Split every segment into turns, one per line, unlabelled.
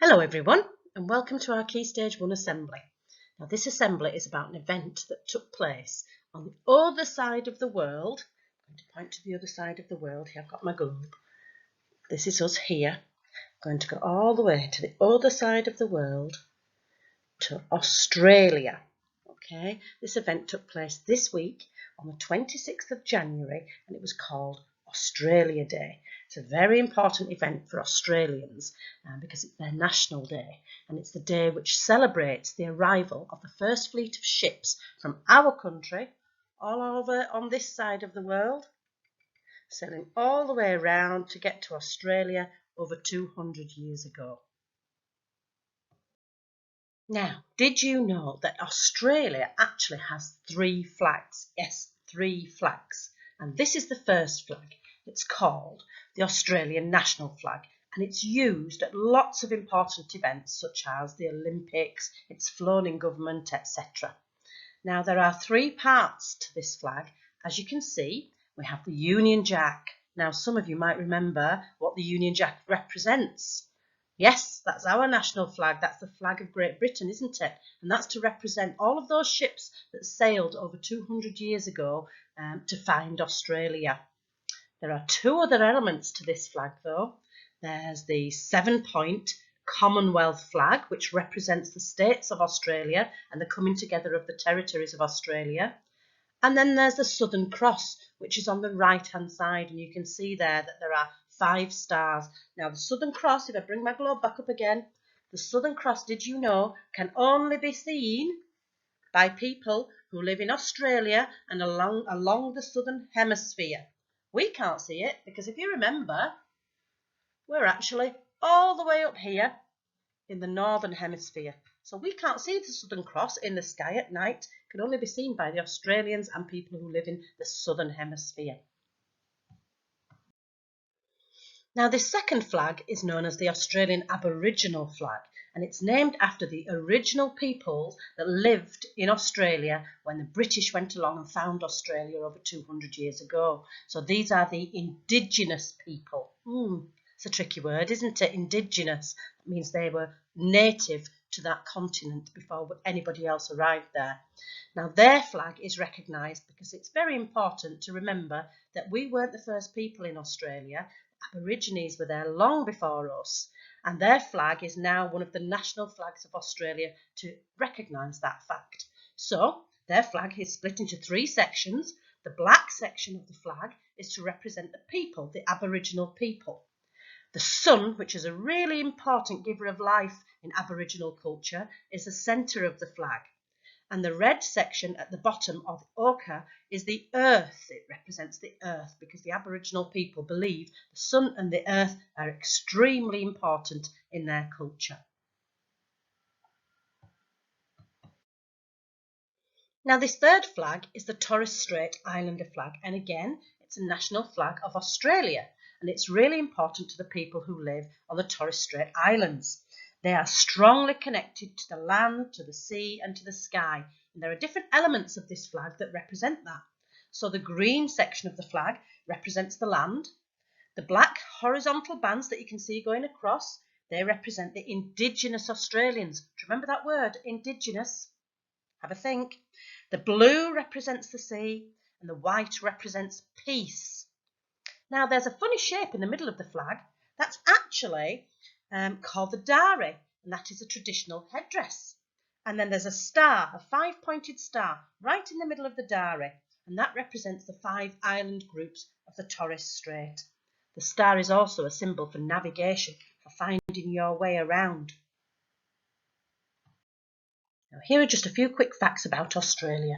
Hello everyone and welcome to our Key Stage 1 assembly. Now this assembly is about an event that took place on the other side of the world. I'm going to point to the other side of the world. Here I've got my globe. This is us here. I'm going to go all the way to the other side of the world to Australia. Okay, this event took place this week on the 26th of January and it was called Australia Day. It's a very important event for Australians because it's their national day and it's the day which celebrates the arrival of the first fleet of ships from our country all over on this side of the world, sailing all the way around to get to Australia over 200 years ago. Now, did you know that Australia actually has 3 flags? Yes, 3 flags. And this is the first flag. It's called the Australian national flag. And it's used at lots of important events such as the Olympics, it's flown in government, etc. Now, there are 3 parts to this flag. As you can see, we have the Union Jack. Now, some of you might remember what the Union Jack represents. Yes, that's our national flag. That's the flag of Great Britain, isn't it? And that's to represent all of those ships that sailed over 200 years ago to find Australia. There are 2 other elements to this flag, though. There's the 7-point Commonwealth flag, which represents the states of Australia and the coming together of the territories of Australia. And then there's the Southern Cross, which is on the right-hand side, and you can see there that there are 5 stars. Now, the Southern Cross, if I bring my globe back up again, the Southern Cross, did you know, can only be seen by people who live in Australia and along the Southern Hemisphere. We can't see it because if you remember, we're actually all the way up here in the Northern Hemisphere. So we can't see the Southern Cross in the sky at night. It can only be seen by the Australians and people who live in the Southern Hemisphere. Now, this second flag is known as the Australian Aboriginal flag, and it's named after the original peoples that lived in Australia when the British went along and found Australia over 200 years ago. So these are the indigenous people. It's a tricky word, isn't it? Indigenous. That means they were native to that continent before anybody else arrived there. Now, their flag is recognised because it's very important to remember that we weren't the first people in Australia. Aborigines were there long before us, and their flag is now one of the national flags of Australia to recognise that fact. So their flag is split into 3 sections. The black section of the flag is to represent the people, the Aboriginal people. The sun, which is a really important giver of life in Aboriginal culture, is the centre of the flag. And the red section at the bottom of the ochre is the earth. It represents the earth because the Aboriginal people believe the sun and the earth are extremely important in their culture. Now, this third flag is the Torres Strait Islander flag, and again, it's a national flag of Australia, and it's really important to the people who live on the Torres Strait Islands. They are strongly connected to the land, to the sea and to the sky. And there are different elements of this flag that represent that. So the green section of the flag represents the land. The black horizontal bands that you can see going across, they represent the Indigenous Australians. Do you remember that word, Indigenous? Have a think. The blue represents the sea and the white represents peace. Now there's a funny shape in the middle of the flag. That's actually called the dari, and that is a traditional headdress. And then there's a star, a 5-pointed star, right in the middle of the dari, and that represents the 5 island groups of the Torres Strait. The star is also a symbol for navigation, for finding your way around. Now, here are just a few quick facts about Australia.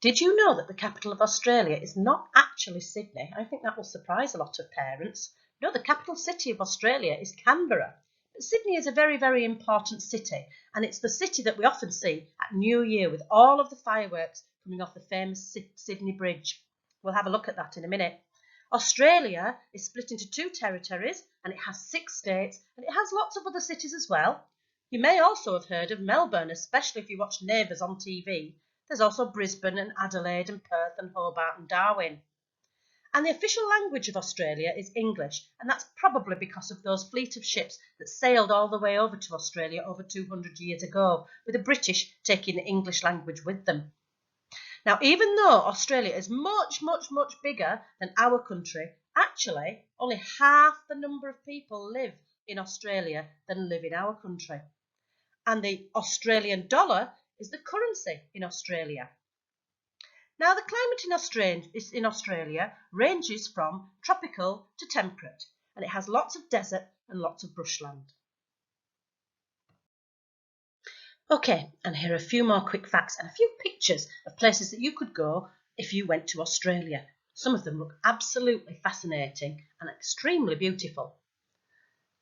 Did you know that the capital of Australia is not actually Sydney? I think that will surprise a lot of parents. No, the capital city of Australia is Canberra. But Sydney is a very, very important city, and it's the city that we often see at New Year with all of the fireworks coming off the famous Sydney Bridge. We'll have a look at that in a minute. Australia is split into 2 territories, and it has 6 states, and it has lots of other cities as well. You may also have heard of Melbourne, especially if you watch Neighbours on TV. There's also Brisbane and Adelaide and Perth and Hobart and Darwin. And the official language of Australia is English, and that's probably because of those fleet of ships that sailed all the way over to Australia over 200 years ago, with the British taking the English language with them. Now, even though Australia is much, much, much bigger than our country, actually only half the number of people live in Australia than live in our country. And the Australian dollar is the currency in Australia. Now, the climate in Australia ranges from tropical to temperate, and it has lots of desert and lots of bushland. Okay, and here are a few more quick facts and a few pictures of places that you could go if you went to Australia. Some of them look absolutely fascinating and extremely beautiful.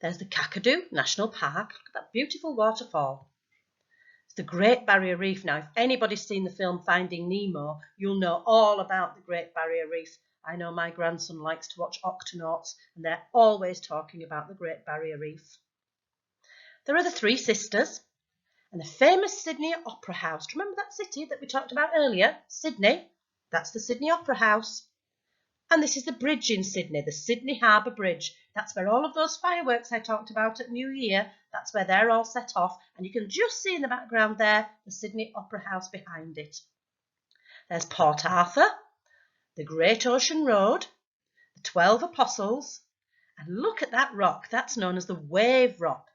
There's the Kakadu National Park. Look at that beautiful waterfall. The Great Barrier Reef. Now, if anybody's seen the film Finding Nemo, you'll know all about the Great Barrier Reef. I know my grandson likes to watch Octonauts, and they're always talking about the Great Barrier Reef. There are the Three Sisters and the famous Sydney Opera House. Do you remember that city that we talked about earlier? Sydney. That's the Sydney Opera House. And this is the bridge in Sydney, the Sydney Harbour Bridge. That's where all of those fireworks I talked about at New Year, that's where they're all set off. And you can just see in the background there, the Sydney Opera House behind it. There's Port Arthur, the Great Ocean Road, the 12 Apostles. And look at that rock, that's known as the Wave Rock.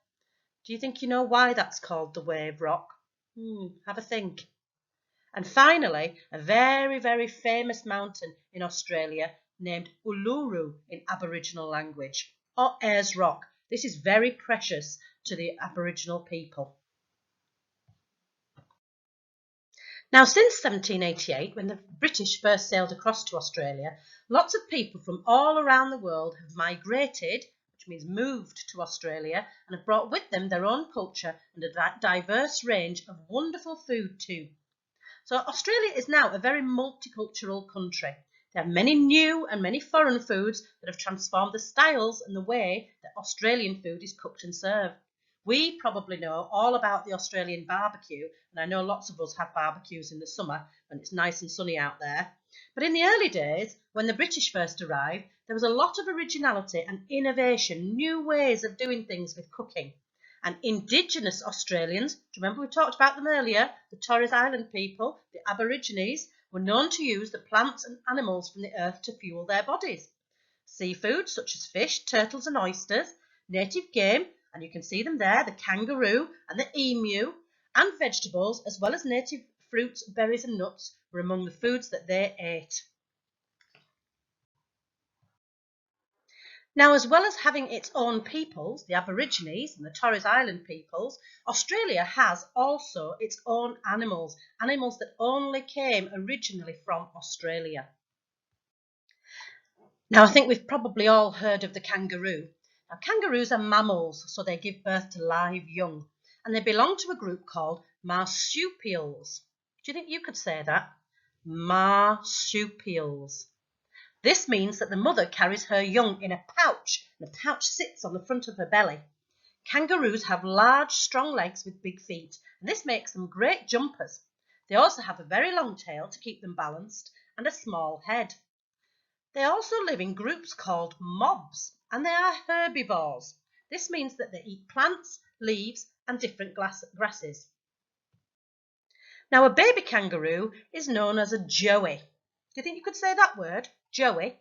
Do you think you know why that's called the Wave Rock? Have a think. And finally, a very, very famous mountain in Australia named Uluru in Aboriginal language, or Ayers Rock. This is very precious to the Aboriginal people. Now, since 1788, when the British first sailed across to Australia, lots of people from all around the world have migrated, which means moved to Australia, and have brought with them their own culture and a diverse range of wonderful food too. So Australia is now a very multicultural country. There are many new and many foreign foods that have transformed the styles and the way that Australian food is cooked and served. We probably know all about the Australian barbecue, and I know lots of us have barbecues in the summer when it's nice and sunny out there. But in the early days, when the British first arrived, there was a lot of originality and innovation, new ways of doing things with cooking. And Indigenous Australians, do you remember we talked about them earlier? The Torres Island people, the Aborigines, were known to use the plants and animals from the earth to fuel their bodies. Seafood such as fish, turtles and oysters, native game, and you can see them there, the kangaroo and the emu, and vegetables as well as native fruits, berries and nuts were among the foods that they ate. Now, as well as having its own peoples, the Aborigines and the Torres Island peoples, Australia has also its own animals, animals that only came originally from Australia. Now, I think we've probably all heard of the kangaroo. Now, kangaroos are mammals, so they give birth to live young, and they belong to a group called marsupials. Do you think you could say that? Marsupials. This means that the mother carries her young in a pouch, and the pouch sits on the front of her belly. Kangaroos have large, strong legs with big feet, and this makes them great jumpers. They also have a very long tail to keep them balanced, and a small head. They also live in groups called mobs, and they are herbivores. This means that they eat plants, leaves, and different grasses. Now, a baby kangaroo is known as a joey. Do you think you could say that word? Joey.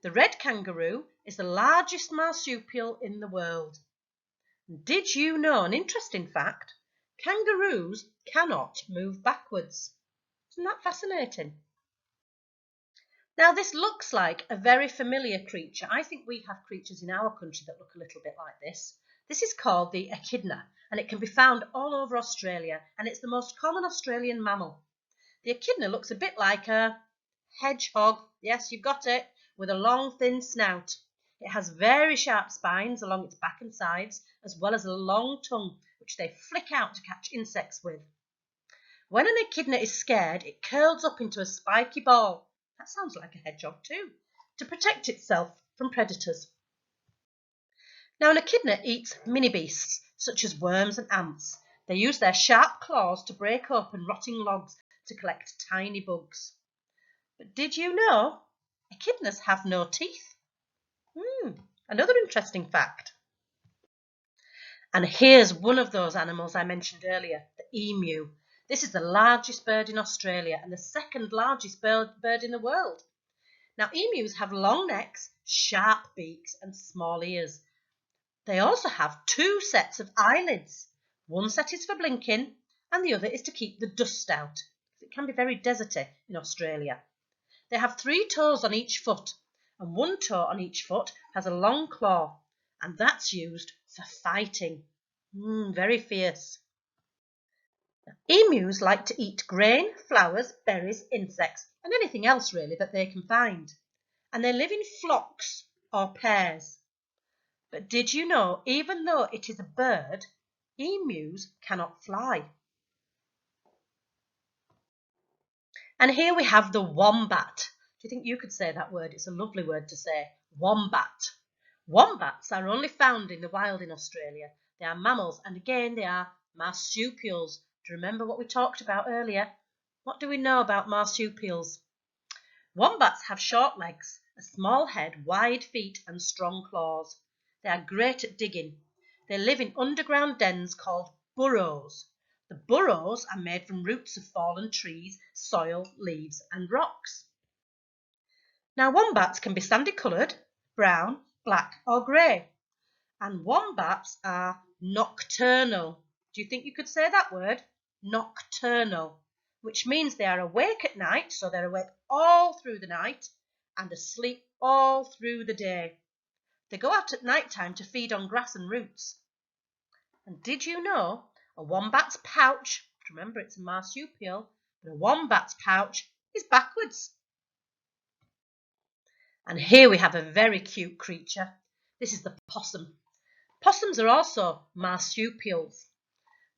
The red kangaroo is the largest marsupial in the world. Did you know an interesting fact? Kangaroos cannot move backwards. Isn't that fascinating? Now, this looks like a very familiar creature. I think we have creatures in our country that look a little bit like this. This is called the echidna, and it can be found all over Australia, and it's the most common Australian mammal. The echidna looks a bit like a hedgehog, yes, you've got it, with a long, thin snout. It has very sharp spines along its back and sides, as well as a long tongue, which they flick out to catch insects with. When an echidna is scared, it curls up into a spiky ball. That sounds like a hedgehog too, to protect itself from predators. Now, an echidna eats mini beasts, such as worms and ants. They use their sharp claws to break open rotting logs to collect tiny bugs. But did you know Echidnas have no teeth. Another interesting fact. And here's one of those animals I mentioned earlier, the emu. This is the largest bird in Australia and the second largest bird in the world. Now, emus have long necks, sharp beaks and small ears. They also have two sets of eyelids. One set is for blinking and the other is to keep the dust out. It can be very deserty in Australia. They have 3 toes on each foot, and 1 toe on each foot has a long claw, and that's used for fighting. Very fierce. Emus like to eat grain, flowers, berries, insects, and anything else really that they can find. And they live in flocks or pairs. But did you know, even though it is a bird, emus cannot fly? And here we have the wombat. Do you think you could say that word? It's a lovely word to say. Wombat. Wombats are only found in the wild in Australia. They are mammals, and again they are marsupials. Do you remember what we talked about earlier? What do we know about marsupials? Wombats have short legs, a small head, wide feet and strong claws. They are great at digging. They live in underground dens called burrows. The burrows are made from roots of fallen trees, soil, leaves and rocks. Now wombats can be sandy coloured, brown, black or grey. And wombats are nocturnal. Do you think you could say that word? Nocturnal, which means they are awake at night, so they're awake all through the night and asleep all through the day. They go out at night time to feed on grass and roots. And did you know a wombat's pouch, remember it's a marsupial, but a wombat's pouch is backwards? And here we have a very cute creature. This is the possum. Possums are also marsupials.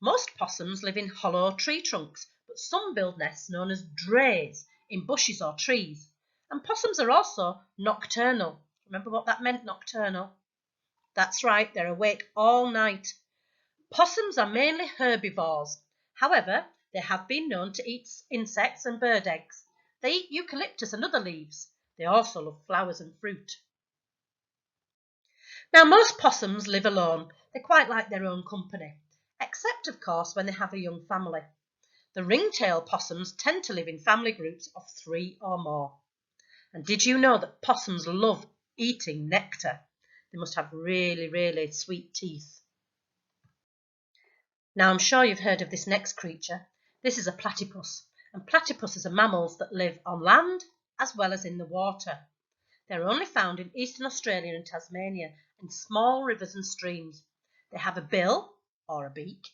Most possums live in hollow tree trunks, but some build nests known as drays in bushes or trees. And possums are also nocturnal. Remember what that meant, nocturnal? That's right, they're awake all night. Possums are mainly herbivores. However, they have been known to eat insects and bird eggs. They eat eucalyptus and other leaves. They also love flowers and fruit. Now, most possums live alone. They quite like their own company, except, of course, when they have a young family. The ringtail possums tend to live in family groups of 3 or more. And did you know that possums love eating nectar? They must have really, really sweet teeth. Now, I'm sure you've heard of this next creature. This is a platypus, and platypuses are mammals that live on land as well as in the water. They're only found in eastern Australia and Tasmania in small rivers and streams. They have a bill, or a beak,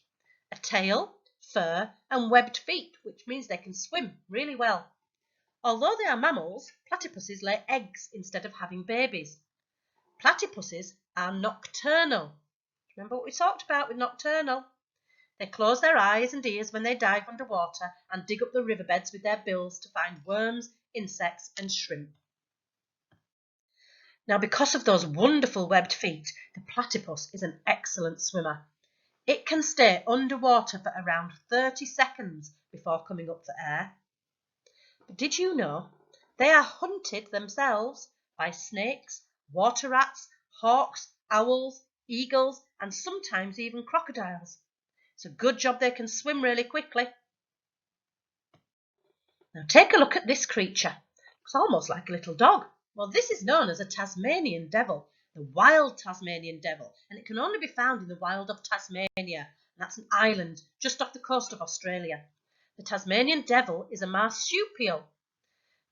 a tail, fur and webbed feet, which means they can swim really well. Although they are mammals, platypuses lay eggs instead of having babies. Platypuses are nocturnal. Remember what we talked about with nocturnal? They close their eyes and ears when they dive underwater and dig up the riverbeds with their bills to find worms, insects and shrimp. Now, because of those wonderful webbed feet, the platypus is an excellent swimmer. It can stay underwater for around 30 seconds before coming up for air. But did you know they are hunted themselves by snakes, water rats, hawks, owls, eagles and sometimes even crocodiles? It's a good job they can swim really quickly. Now take a look at this creature. Looks almost like a little dog. Well, this is known as a Tasmanian devil, the wild Tasmanian devil, and it can only be found in the wild of Tasmania. And that's an island just off the coast of Australia. The Tasmanian devil is a marsupial.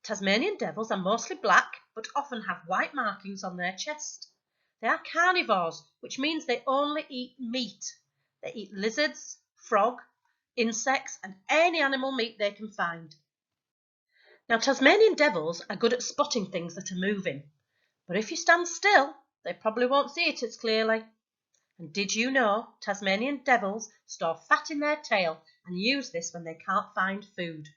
Tasmanian devils are mostly black, but often have white markings on their chest. They are carnivores, which means they only eat meat. They eat lizards, frog, insects, and any animal meat they can find. Now, Tasmanian devils are good at spotting things that are moving, but if you stand still, they probably won't see it as clearly. And did you know Tasmanian devils store fat in their tail and use this when they can't find food?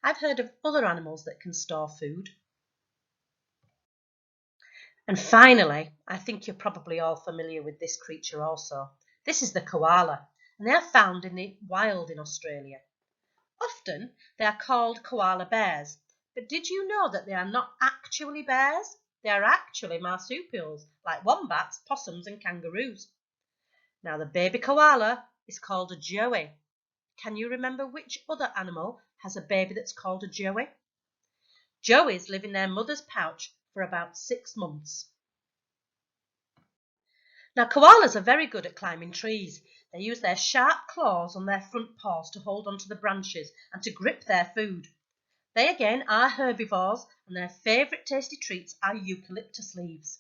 I've heard of other animals that can store food. And finally, I think you're probably all familiar with this creature also. This is the koala, and they are found in the wild in Australia. Often they are called koala bears But did you know that they are not actually bears? They are actually marsupials, like wombats, possums and kangaroos. Now the baby koala is called a joey. Can you remember which other animal has a baby that's called a joey? Joeys live in their mother's pouch for about 6 months. Now koalas are very good at climbing trees. They use their sharp claws on their front paws to hold onto the branches and to grip their food. They again are herbivores and their favourite tasty treats are eucalyptus leaves.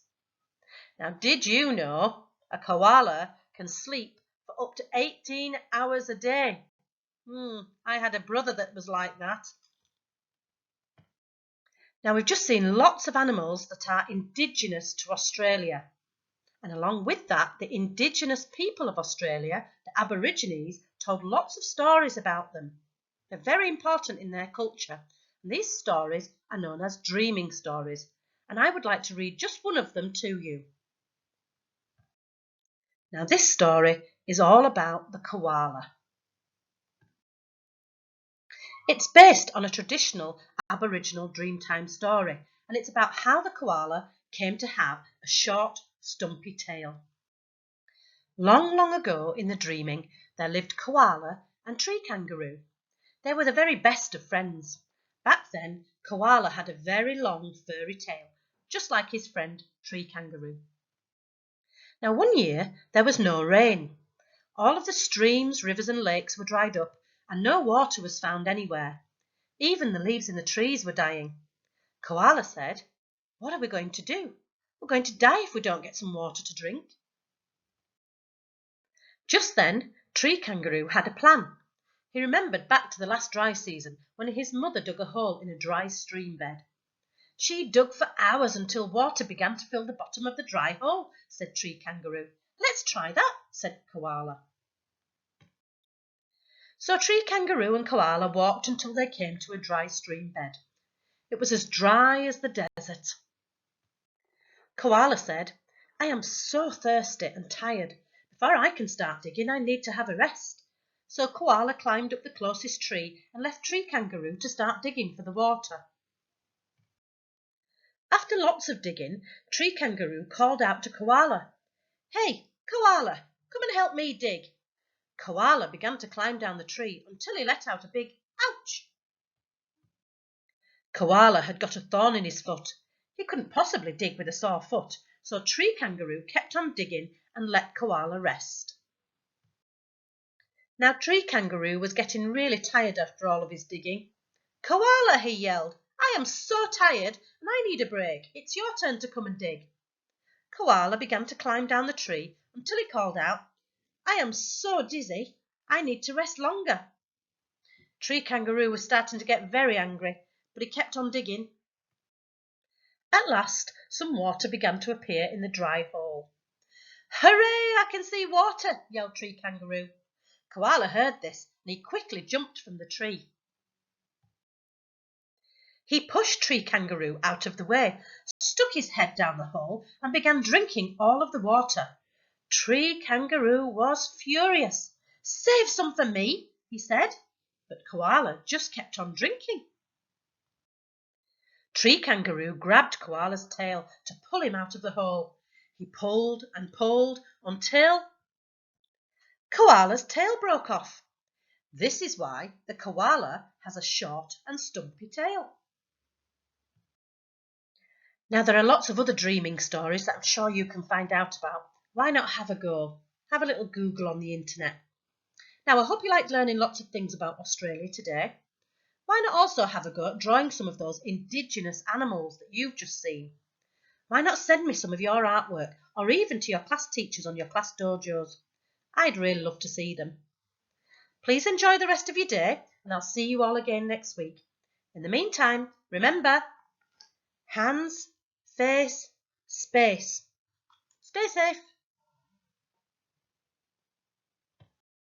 Now did you know a koala can sleep for up to 18 hours a day? I had a brother that was like that. Now we've just seen lots of animals that are indigenous to Australia. And along with that, the indigenous people of Australia, the Aborigines, told lots of stories about them. They're very important in their culture. And these stories are known as dreaming stories. And I would like to read just one of them to you. Now this story is all about the koala. It's based on a traditional Aboriginal Dreamtime story, and it's about how the koala came to have a short, stumpy tail. Long, long ago in the dreaming, there lived koala and tree kangaroo. They were the very best of friends. Back then, koala had a very long, furry tail, just like his friend tree kangaroo. Now one year, there was no rain. All of the streams, rivers and lakes were dried up, and no water was found anywhere. Even the leaves in the trees were dying. Koala said, "What are we going to do? We're going to die if we don't get some water to drink." Just then, Tree Kangaroo had a plan. He remembered back to the last dry season when his mother dug a hole in a dry stream bed. "She dug for hours until water began to fill the bottom of the dry hole," said Tree Kangaroo. "Let's try that," said Koala. So Tree Kangaroo and Koala walked until they came to a dry stream bed. It was as dry as the desert. Koala said, "I am so thirsty and tired. Before I can start digging, I need to have a rest." So Koala climbed up the closest tree and left Tree Kangaroo to start digging for the water. After lots of digging, Tree Kangaroo called out to Koala, "Hey, Koala, come and help me dig." Koala began to climb down the tree until he let out a big "ouch." Koala had got a thorn in his foot. He couldn't possibly dig with a sore foot, so Tree Kangaroo kept on digging and let Koala rest. Now Tree Kangaroo was getting really tired after all of his digging. "Koala," he yelled, "I am so tired and I need a break. It's your turn to come and dig." Koala began to climb down the tree until he called out, "I am so dizzy, I need to rest longer." Tree Kangaroo was starting to get very angry, but he kept on digging. At last, some water began to appear in the dry hole. "Hooray, I can see water!" yelled Tree Kangaroo. Koala heard this and he quickly jumped from the tree. He pushed Tree Kangaroo out of the way, stuck his head down the hole and began drinking all of the water. Tree Kangaroo was furious. "Save some for me," he said, but Koala just kept on drinking. Tree Kangaroo grabbed Koala's tail to pull him out of the hole. He pulled and pulled until Koala's tail broke off. This is why the koala has a short and stumpy tail. Now there are lots of other dreaming stories that I'm sure you can find out about. Why not have a go? Have a little Google on the internet. Now I hope you liked learning lots of things about Australia today. Why not also have a go at drawing some of those indigenous animals that you've just seen? Why not send me some of your artwork or even to your class teachers on your class dojos? I'd really love to see them. Please enjoy the rest of your day and I'll see you all again next week. In the meantime, remember, hands, face, space. Stay safe.